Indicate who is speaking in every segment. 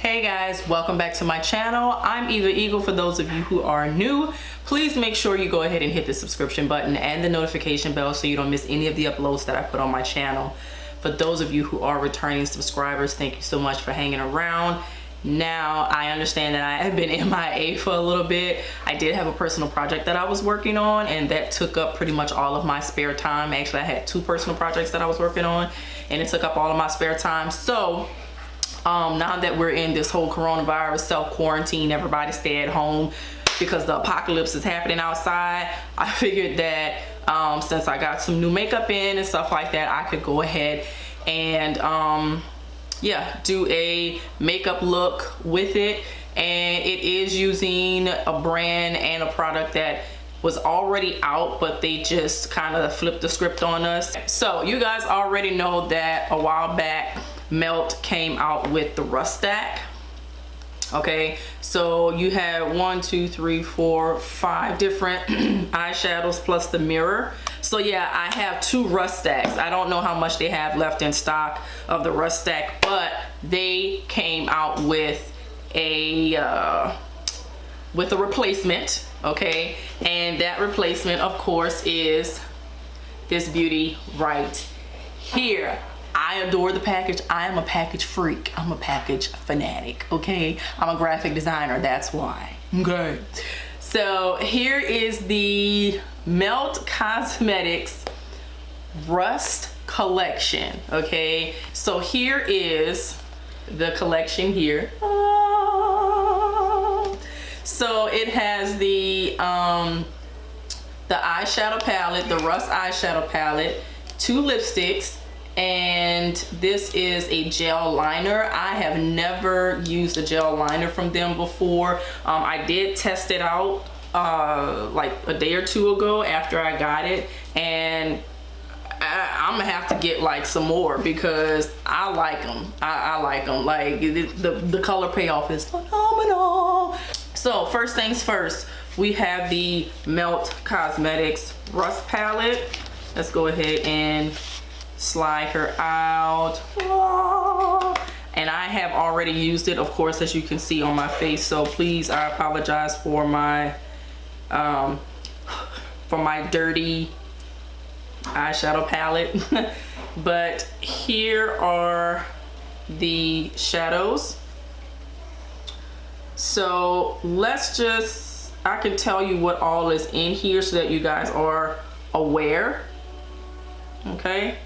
Speaker 1: Hey guys, welcome back to my channel. I'm Eva Eagle. For those of you who are new, please make sure you go ahead and hit the subscription button and the notification bell so you don't miss any of the uploads that I put on my channel. For those of you who are returning subscribers, thank you so much for hanging around. Now, I understand that I have been MIA for a little bit. I did have a personal project that I was working on, and that took up pretty much all of my spare time. Actually, I had two personal projects that I was working on, and it took up all of my spare time. So now that we're in this whole coronavirus self-quarantine, everybody stay at home because the apocalypse is happening outside, I figured that since I got some new makeup in and stuff like that, I could go ahead and yeah, do a makeup look with it. And it is using a brand and a product that was already out, but they just kind of flipped the script on us. So you guys already know that a while back Melt came out with the Rust Stack. Okay, so you have 1, 2, 3, 4, 5 different eyeshadows plus the mirror. So yeah, I have 2 Rust Stacks. I don't know how much they have left in stock of the Rust Stack, but they came out with a replacement. Okay, and that replacement of course is this beauty right here. I adore the package. I am a package freak. I'm a package fanatic, okay? I'm a graphic designer, that's why, okay? So here is the Melt Cosmetics Rust collection, okay? So here is the collection here. So it has the eyeshadow palette, the Rust eyeshadow palette, 2 lipsticks, and this is a gel liner. I have never used a gel liner from them before. I did test it out like a day or 2 ago after I got it, and I'm gonna have to get like some more because I like them. I like them. Like the color payoff is phenomenal. So first things first, we have the Melt Cosmetics Rust palette. Let's go ahead and slide her out. And I have already used it, of course, as you can see on my face, so please, I apologize for my dirty eyeshadow palette. But here are the shadows. So I can tell you what all is in here so that you guys are aware. Okay,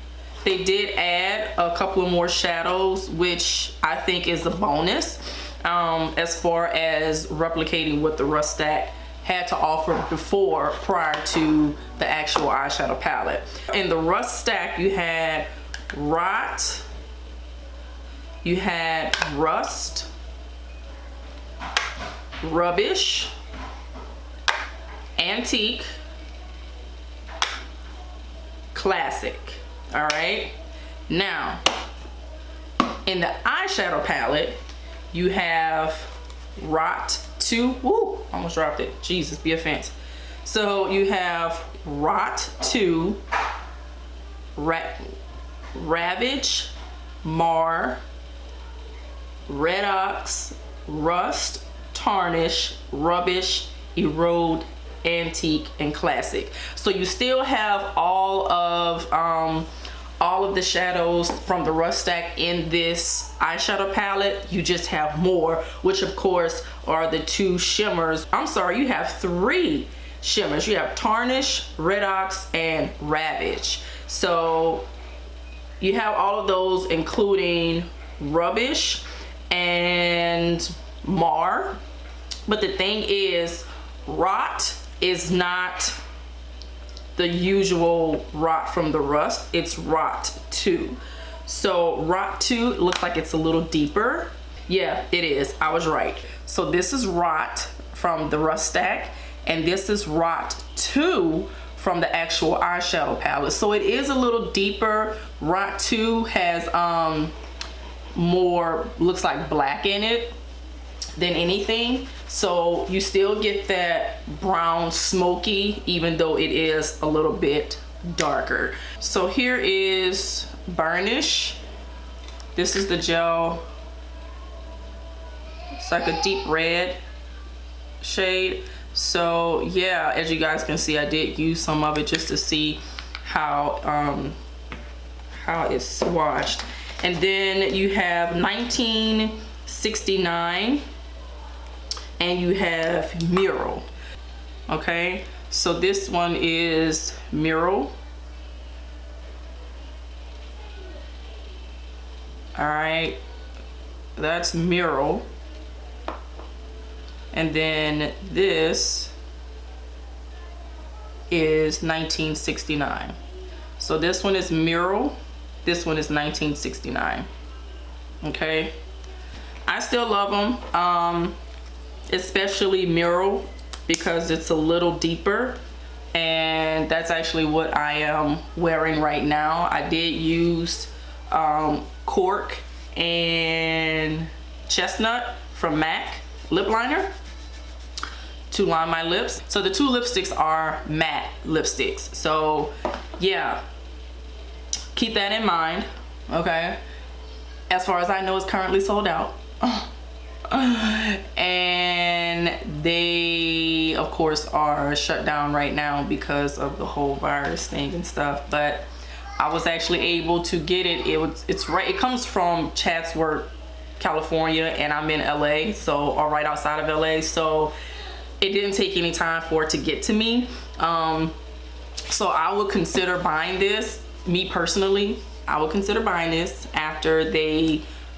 Speaker 1: they did add a couple of more shadows, which I think is a bonus as far as replicating what the Rust Stack had to offer prior to the actual eyeshadow palette. In the Rust Stack, you had Rot, you had Rust, Rubbish, Antique, Classic. All right, now in the eyeshadow palette you have Rot 2. Woo, almost dropped it. Jesus, be offense. So you have Rot 2, Ravage, Mar, Redox, Rust, Tarnish, Rubbish, Erode, Antique, and Classic. So you still have all of the shadows from the Rust Stack in this eyeshadow palette. You just have more, which of course are the 2 shimmers. I'm sorry, you have 3 shimmers. You have Tarnish, Redox, and Ravage. So you have all of those, including Rubbish and Mar. But the thing is, Rot is not the usual Rot from the Rust. It's Rot 2. So Rot 2 looks like it's a little deeper. Yeah, it is. I was right. So this is Rot from the Rust Stack, and this is Rot 2 from the actual eyeshadow palette. So it is a little deeper. Rot 2 has more, looks like black in it than anything. So you still get that brown smoky, even though it is a little bit darker. So here is Burnish. This is the gel It's like a deep red shade. So yeah, as you guys can see, I did use some of it just to see how it's swatched. And then you have 1969 and you have Mural. Okay, so this one is Mural. All right, that's Mural. And then this is 1969. So this one is Mural, this one is 1969. Okay, I still love them, especially Mural, because it's a little deeper, and that's actually what I am wearing right now. I did use Cork and Chestnut from MAC lip liner to line my lips. So the two lipsticks are matte lipsticks. So yeah, keep that in mind, okay? As far as I know, it's currently sold out. And they, of course, are shut down right now because of the whole virus thing and stuff. But I was actually able to get it. It comes from Chatsworth, California, and I'm in LA, or right outside of LA. So it didn't take any time for it to get to me. So I would consider buying this. Me personally, I would consider buying this after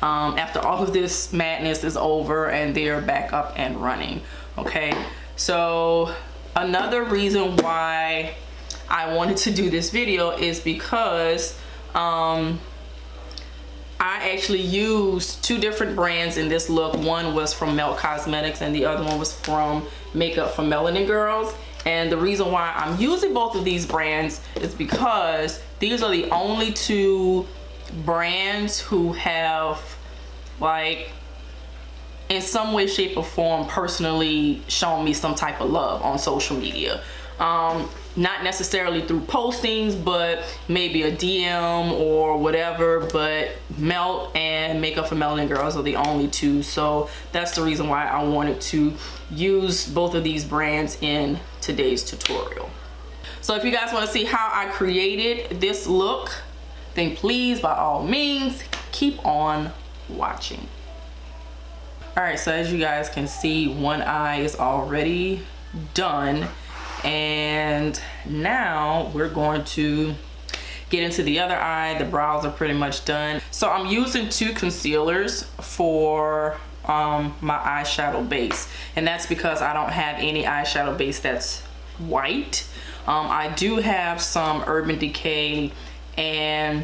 Speaker 1: after all of this madness is over and they're back up and running. Okay, so another reason why I wanted to do this video is because I actually used two different brands in this look. One was from Melt Cosmetics and the other one was from Makeup for Melanin Girls. And the reason why I'm using both of these brands is because these are the only two brands who have, like, in some way, shape, or form, personally shown me some type of love on social media. Not necessarily through postings, but maybe a DM or whatever. But Melt and Makeup for Melanin Girls are the only two. So that's the reason why I wanted to use both of these brands in today's tutorial. So if you guys want to see how I created this look, then please, by all means, keep on watching. All right, so as you guys can see, one eye is already done. And now we're going to get into the other eye. The brows are pretty much done. So I'm using two concealers for my eyeshadow base, and that's because I don't have any eyeshadow base that's white. I do have some Urban Decay, and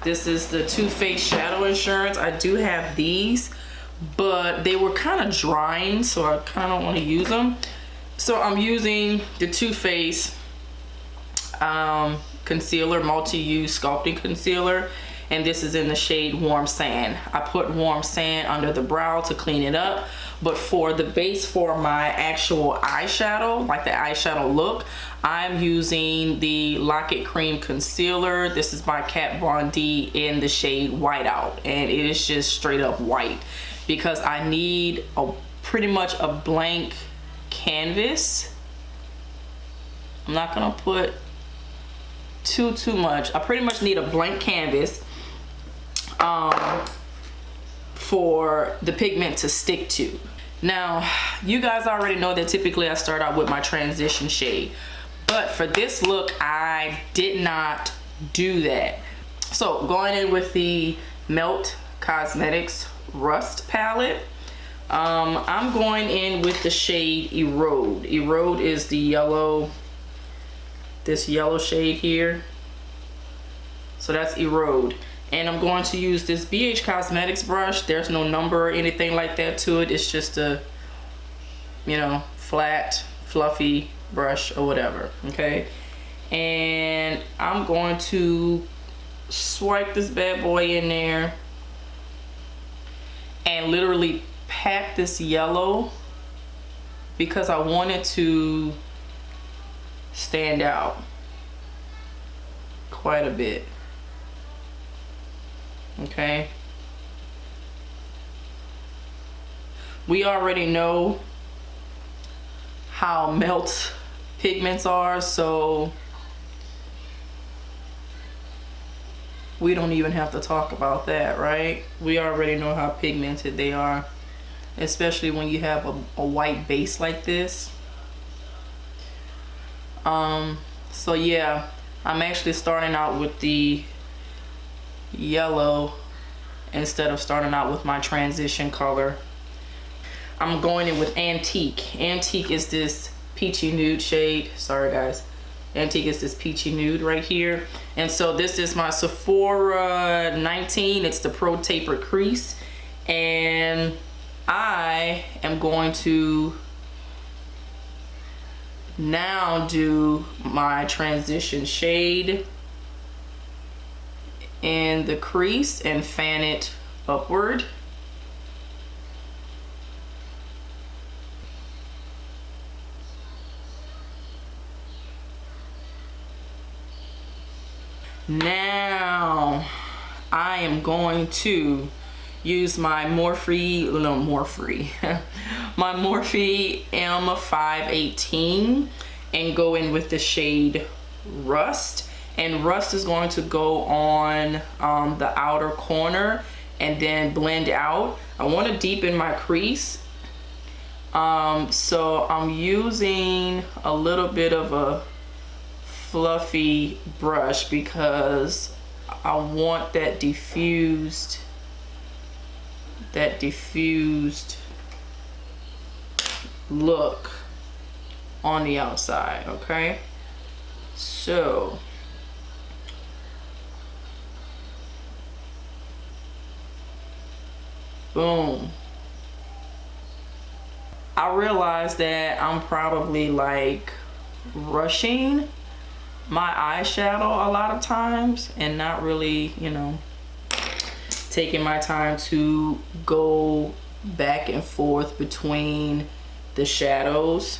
Speaker 1: this is the Too Faced Shadow Insurance. I do have these, but they were kind of drying, so I kind of want to use them. So I'm using the Too Faced concealer, multi-use sculpting concealer, and this is in the shade Warm Sand. I put Warm Sand under the brow to clean it up, but for the base for my actual eyeshadow, like the eyeshadow look, I'm using the Lock It Cream Concealer. This is by Kat Von D in the shade Whiteout, and it is just straight up white because I need pretty much a blank canvas. I'm not gonna put too much. I pretty much need a blank canvas for the pigment to stick to. Now, you guys already know that typically I start out with my transition shade, but for this look I did not do that. So going in with the Melt Cosmetics Rust palette, I'm going in with the shade Erode. Erode is the yellow, this yellow shade here. So that's Erode. And I'm going to use this BH Cosmetics brush. There's no number or anything like that to it. It's just a, you know, flat, fluffy brush or whatever, okay? And I'm going to swipe this bad boy in there and literally pat this yellow because I want it to stand out quite a bit. Okay, We already know how melt pigments are, so we don't even have to talk about that, right? We already know how pigmented they are, especially when you have a white base like this. So yeah, I'm actually starting out with the yellow instead of starting out with my transition color. I'm going in with Antique. Antique is this peachy nude shade. Sorry guys. Antique is this peachy nude right here. And so this is my Sephora 19. It's the Pro Taper Crease. And I am going to now do my transition shade in the crease and fan it upward. Now I am going to use my Morphe my Morphe M518 and go in with the shade Rust. And Rust is going to go on the outer corner and then blend out. I want to deepen my crease. So I'm using a little bit of a fluffy brush because I want that diffused look on the outside. Okay, so boom. I realized that I'm probably like rushing my eyeshadow a lot of times and not really, you know, taking my time to go back and forth between the shadows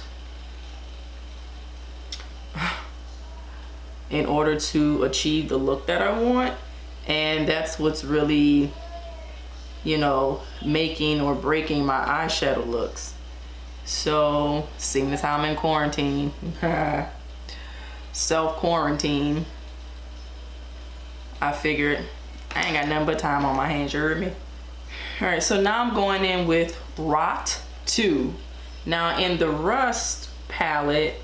Speaker 1: in order to achieve the look that I want. And that's what's really, you know, making or breaking my eyeshadow looks. So seeing as how I'm in quarantine, self-quarantine, I figured I ain't got nothing but time on my hands, you heard me? All right, so now I'm going in with Rot 2. Now in the Rust palette,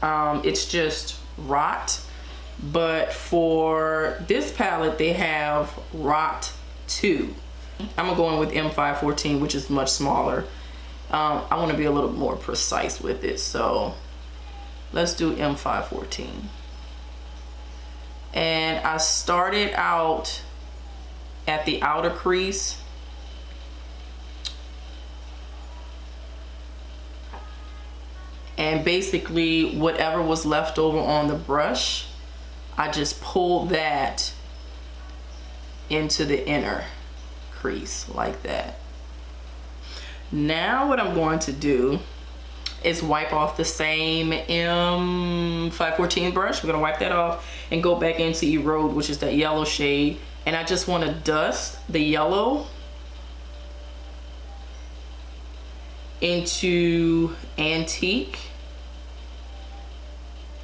Speaker 1: it's just Rot, but for this palette, they have Rot 2. I'm gonna go in with M514, which is much smaller. I wanna be a little more precise with it, so let's do M514. And I started out at the outer crease. And basically whatever was left over on the brush, I just pulled that into the inner crease like that. Now what I'm going to do is wipe off the same M514 brush. We're gonna wipe that off and go back into Erode, which is that yellow shade. And I just wanna dust the yellow into Antique,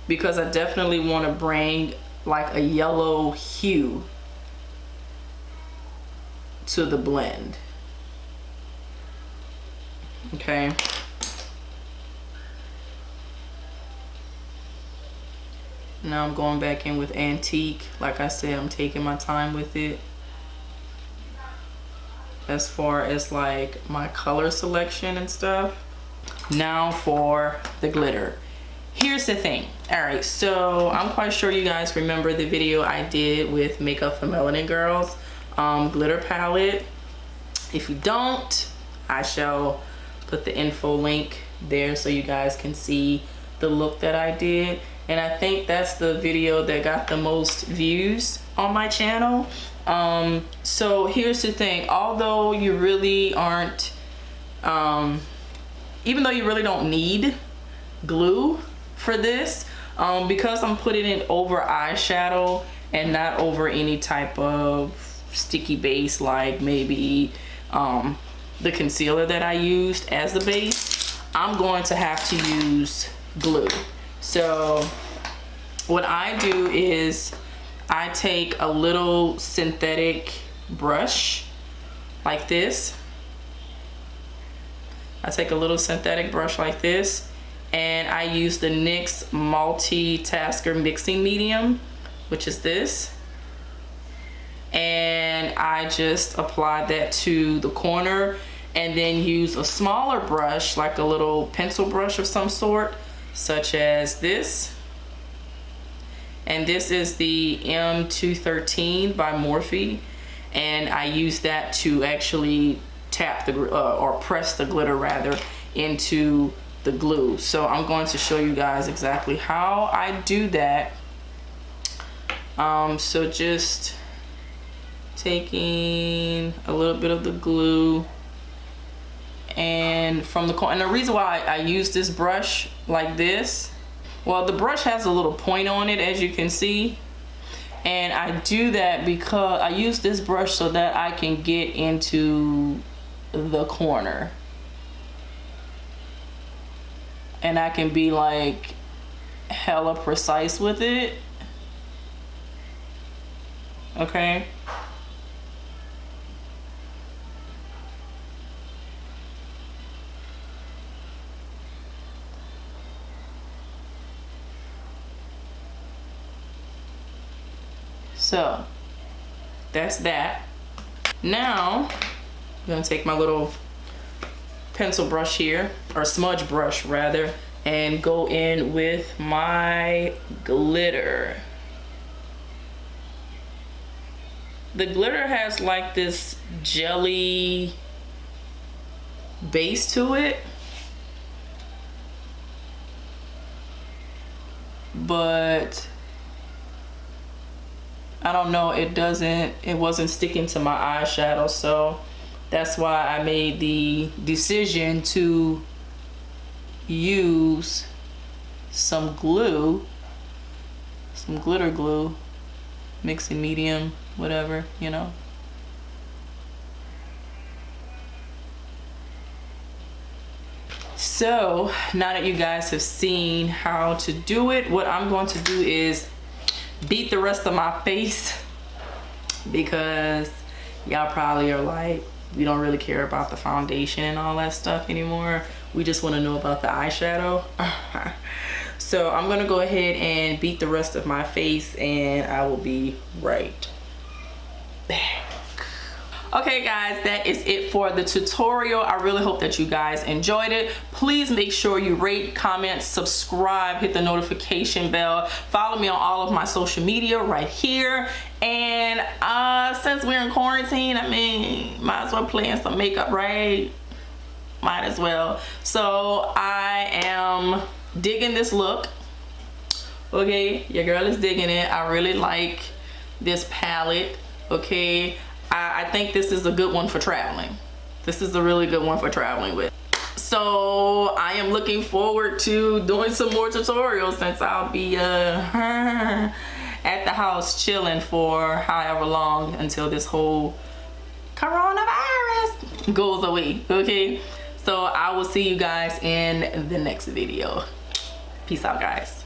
Speaker 1: because I definitely wanna bring like a yellow hue to the blend. Okay. Now I'm going back in with Antique. Like I said, I'm taking my time with it as far as like my color selection and stuff. Now for the glitter. Here's the thing. All right, so I'm quite sure you guys remember the video I did with Makeup for Melanin Girls glitter palette. If you don't, I shall put the info link there so you guys can see the look that I did. And I think that's the video that got the most views on my channel. So here's the thing, although you really aren't, even though you really don't need glue for this, because I'm putting it over eyeshadow and not over any type of sticky base like maybe the concealer that I used as the base, I'm going to have to use glue. So what I do is I take a little synthetic brush like this. I take a little synthetic brush like this, and I use the NYX Multitasker Mixing Medium, which is this. And I just apply that to the corner, and then use a smaller brush, like a little pencil brush of some sort, such as this. And this is the M213 by Morphe, and I use that to actually tap the or press the glitter rather into the glue. So I'm going to show you guys exactly how I do that. So just taking a little bit of the glue and from the corner. And the reason why I use this brush like this, well, the brush has a little point on it, as you can see. And I do that because I use this brush so that I can get into the corner. And I can be like hella precise with it. Okay. So that's that. Now I'm gonna take my little pencil brush here, or smudge brush rather, and go in with my glitter. The glitter has like this jelly base to it, but I don't know, it wasn't sticking to my eyeshadow, so that's why I made the decision to use some glue, some glitter glue, mixing medium, whatever, you know. So now that you guys have seen how to do it, what I'm going to do is beat the rest of my face, because y'all probably are like, we don't really care about the foundation and all that stuff anymore. We just want to know about the eyeshadow. So I'm gonna go ahead and beat the rest of my face, and I will be right back. Okay guys, that is it for the tutorial. I really hope that you guys enjoyed it. Please make sure you rate, comment, subscribe, hit the notification bell, follow me on all of my social media right here. And since we're in quarantine, I mean, might as well play in some makeup, right? Might as well. So I am digging this look. Okay, your girl is digging it. I really like this palette. Okay, I think this is a good one for traveling. This is a really good one for traveling with. So I am looking forward to doing some more tutorials, since I'll be at the house chilling for however long until this whole coronavirus goes away. Okay, so I will see you guys in the next video. Peace out, guys.